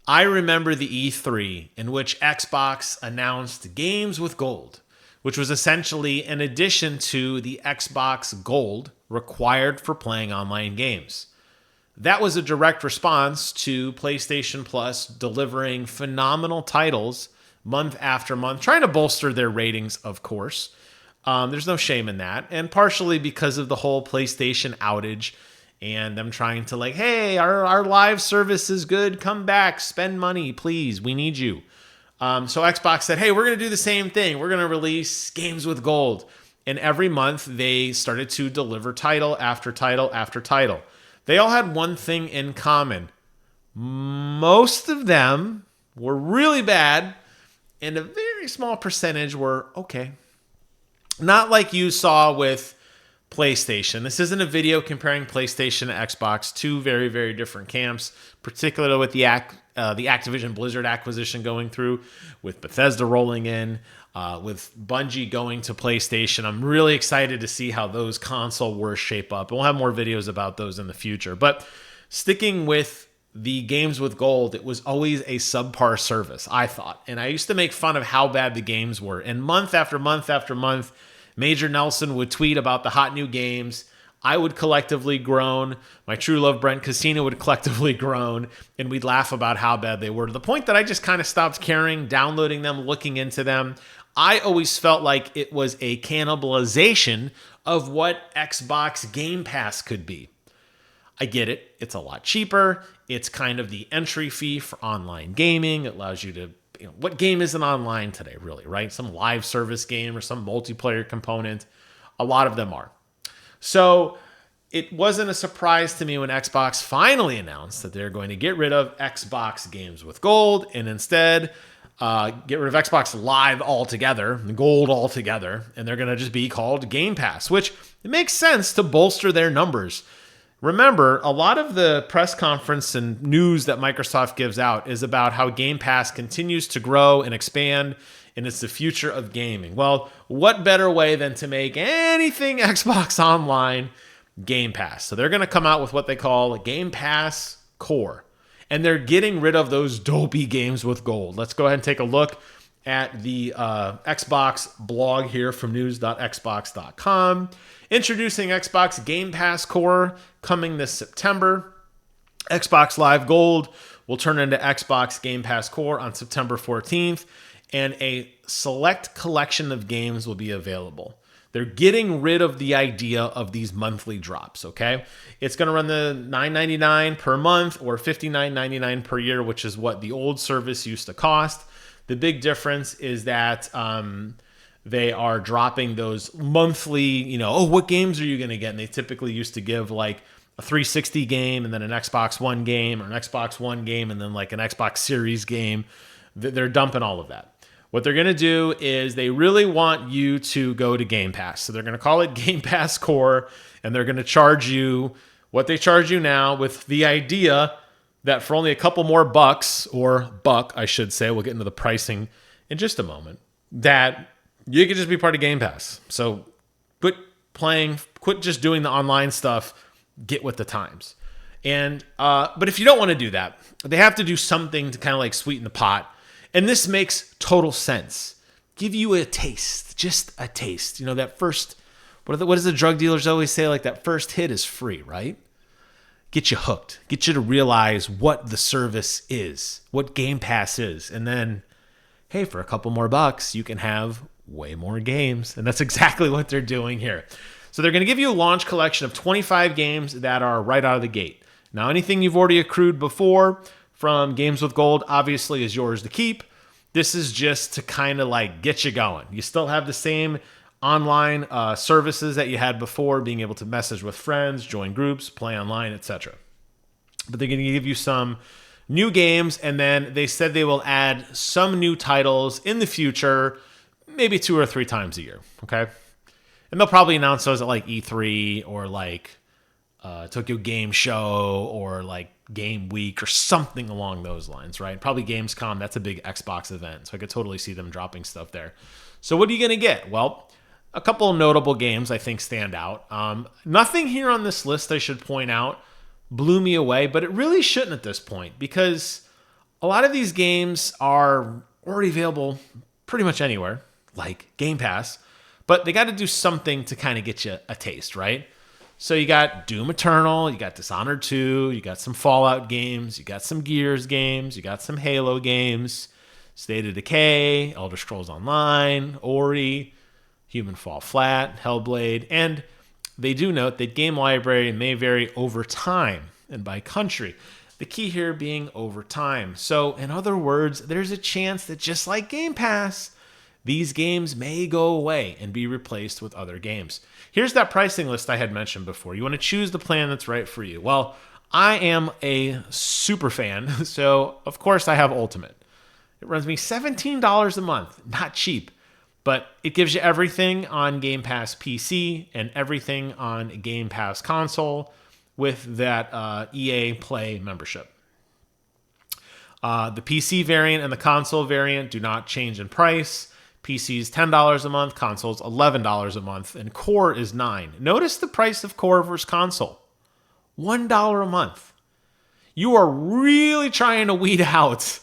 I remember the E3 in which Xbox announced Games with Gold, which was essentially an addition to the Xbox Gold required for playing online games. That was a direct response to PlayStation Plus delivering phenomenal titles month after month, trying to bolster their ratings, of course. There's no shame in that. And partially because of the whole PlayStation outage and them trying to like, hey, our live service is good. Come back, spend money, please. We need you. So Xbox said, hey, we're going to do the same thing. We're going to release Games with Gold. And every month they started to deliver title after title after title. They all had one thing in common. Most of them were really bad, and a very small percentage were okay. Not like you saw with PlayStation. This isn't a video comparing PlayStation to Xbox, two very, very different camps, particularly with the Activision Blizzard acquisition going through, with Bethesda rolling in, with Bungie going to PlayStation. I'm really excited to see how those console wars shape up. And we'll have more videos about those in the future. But sticking with the Games with Gold, it was always a subpar service, I thought. And I used to make fun of how bad the games were. And month after month after month, Major Nelson would tweet about the hot new games. I would collectively groan. My true love, Brent Casino, would collectively groan. And we'd laugh about how bad they were, to the point that I just kind of stopped caring, downloading them, looking into them. I always felt like it was a cannibalization of what Xbox Game Pass could be. I get it. It's a lot cheaper. It's kind of the entry fee for online gaming. It allows you to, what game isn't online today, really, right? Some live service game or some multiplayer component. A lot of them are. So it wasn't a surprise to me when Xbox finally announced that they're going to get rid of Xbox Games with Gold and instead get rid of Xbox Live altogether, Gold altogether, and they're going to just be called Game Pass, which it makes sense to bolster their numbers. Remember, a lot of the press conference and news that Microsoft gives out is about how Game Pass continues to grow and expand, and it's the future of gaming. Well, what better way than to make anything Xbox Online Game Pass? So they're going to come out with what they call Game Pass Core, and they're getting rid of those dopey Games with Gold. Let's go ahead and take a look at the Xbox blog here from news.xbox.com. Introducing Xbox Game Pass Core coming this September. Xbox Live Gold will turn into Xbox Game Pass Core on September 14th, and a select collection of games will be available. They're getting rid of the idea of these monthly drops, okay? It's going to run the $9.99 per month or $59.99 per year, which is what the old service used to cost. The big difference is that they are dropping those monthly, what games are you going to get? And they typically used to give like a 360 game and then an Xbox One game or an Xbox One game and then like an Xbox Series game. They're dumping all of that. What they're going to do is they really want you to go to Game Pass. So they're going to call it Game Pass Core, and they're going to charge you what they charge you now, with the idea that for only a couple more bucks, or buck, I should say, we'll get into the pricing in just a moment, that you could just be part of Game Pass. So quit just doing the online stuff, get with the times. And but if you don't want to do that, they have to do something to kind of like sweeten the pot. And this makes total sense. Give you a taste, just a taste. That first, what does the drug dealers always say? Like, that first hit is free, right? Get you hooked. Get you to realize what the service is, what Game Pass is. And then, hey, for a couple more bucks, you can have way more games. And that's exactly what they're doing here. So they're going to give you a launch collection of 25 games that are right out of the gate. Now, anything you've already accrued before from Games with Gold obviously is yours to keep. This is just to kind of like get you going. You still have the same online services that you had before, being able to message with friends, join groups, play online, etc. But they're going to give you some new games, and then they said they will add some new titles in the future, maybe 2 or 3 times a year, okay? And they'll probably announce those at like E3 or like Tokyo Game Show or like Game Week or something along those lines, right? Probably Gamescom. That's a big Xbox event, so I could totally see them dropping stuff there. So what are you going to get? Well, a couple of notable games I think stand out. Nothing here on this list I should point out blew me away, but it really shouldn't at this point, because A lot of these games are already available pretty much anywhere, like Game Pass, but they got to do something to kind of get you a taste, right? So you got Doom Eternal, you got Dishonored 2, you got some Fallout games, you got some Gears games, you got some Halo games, State of Decay, Elder Scrolls Online, Ori, Human Fall Flat, Hellblade, and they do note that game library may vary over time and by country. The key here being over time. So, in other words, there's a chance that just like Game Pass, these games may go away and be replaced with other games. Here's that pricing list I had mentioned before. You want to choose the plan that's right for you. Well, I am a super fan, so of course I have Ultimate. It runs me $17 a month, not cheap, but it gives you everything on Game Pass PC and everything on Game Pass console with that EA Play membership. The PC variant and the console variant do not change in price. PC is $10 a month, console's $11 a month, and core is $9. Notice the price of core versus console. $1 a month. You are really trying to weed out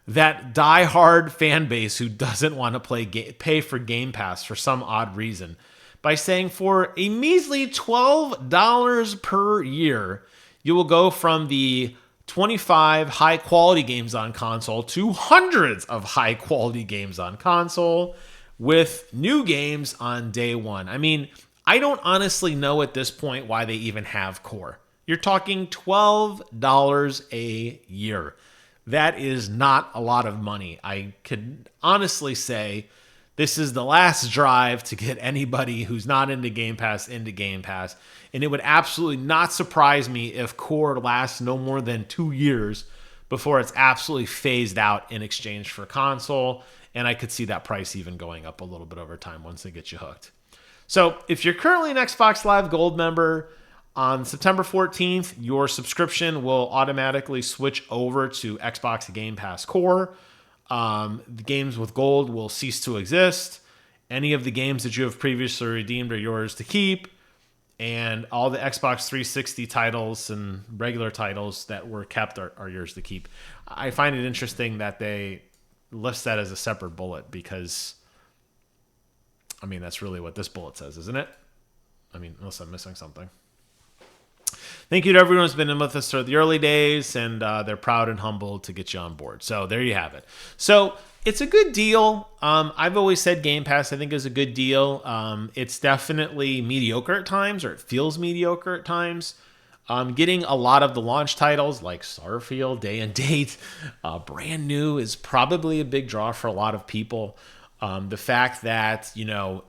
that die-hard fan base who doesn't want to pay for Game Pass for some odd reason by saying for a measly $12 per year, you will go from the 25 high-quality games on console to hundreds of high-quality games on console with new games on day one. I mean, I don't honestly know at this point why they even have core. You're talking $12 a year. That is not a lot of money. I could honestly say this is the last drive to get anybody who's not into Game Pass into Game Pass. And it would absolutely not surprise me if core lasts no more than 2 years before it's absolutely phased out in exchange for console. And I could see that price even going up a little bit over time once they get you hooked. So if you're currently an Xbox Live Gold member, on September 14th, your subscription will automatically switch over to Xbox Game Pass Core. The games with gold will cease to exist. Any of the games that you have previously redeemed are yours to keep. And all the Xbox 360 titles and regular titles that were kept are yours to keep. I find it interesting that they list that as a separate bullet because, I mean, that's really what this bullet says, isn't it? I mean, unless I'm missing something. Thank you to everyone who's been in with us through the early days, and they're proud and humbled to get you on board. So there you have it. So it's a good deal. I've always said Game Pass, I think, is a good deal. It's definitely mediocre at times, or it feels mediocre at times. Getting a lot of the launch titles like Starfield, Day and Date, brand new is probably a big draw for a lot of people. The fact that,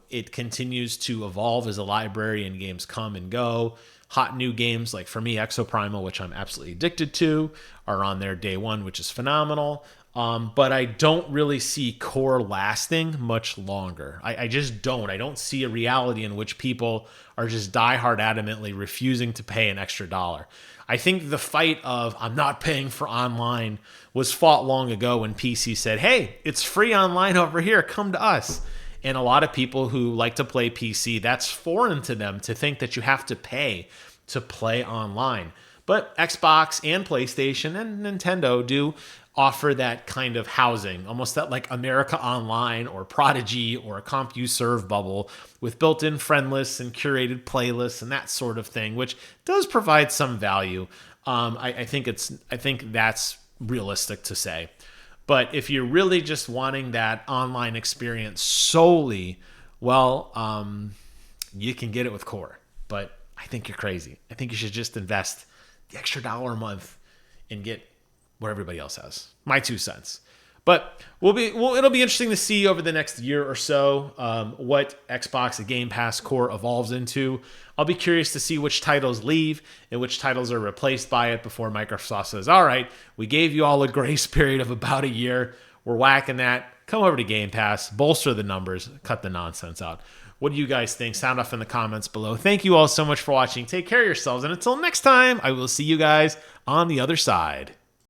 it continues to evolve as a library and games come and go. Hot new games like, for me, Exoprimal, which I'm absolutely addicted to, are on there day one, which is phenomenal. But I don't really see core lasting much longer. I just don't. I don't see a reality in which people are just diehard adamantly refusing to pay an extra dollar. I think the fight of I'm not paying for online was fought long ago when PC said, hey, it's free online over here, come to us. And a lot of people who like to play PC, that's foreign to them to think that you have to pay to play online. But Xbox and PlayStation and Nintendo do offer that kind of housing, almost that like America Online or Prodigy or a CompuServe bubble with built-in friend lists and curated playlists and that sort of thing, which does provide some value. I think that's realistic to say. But if you're really just wanting that online experience solely, well, you can get it with core. But I think you're crazy. I think you should just invest the extra $1 a month and get what everybody else has. My 2 cents. But it'll be interesting to see over the next year or so what Xbox Game Pass Core evolves into. I'll be curious to see which titles leave and which titles are replaced by it before Microsoft says, all right, we gave you all a grace period of about a year. We're whacking that. Come over to Game Pass, bolster the numbers, cut the nonsense out. What do you guys think? Sound off in the comments below. Thank you all so much for watching. Take care of yourselves. And until next time, I will see you guys on the other side.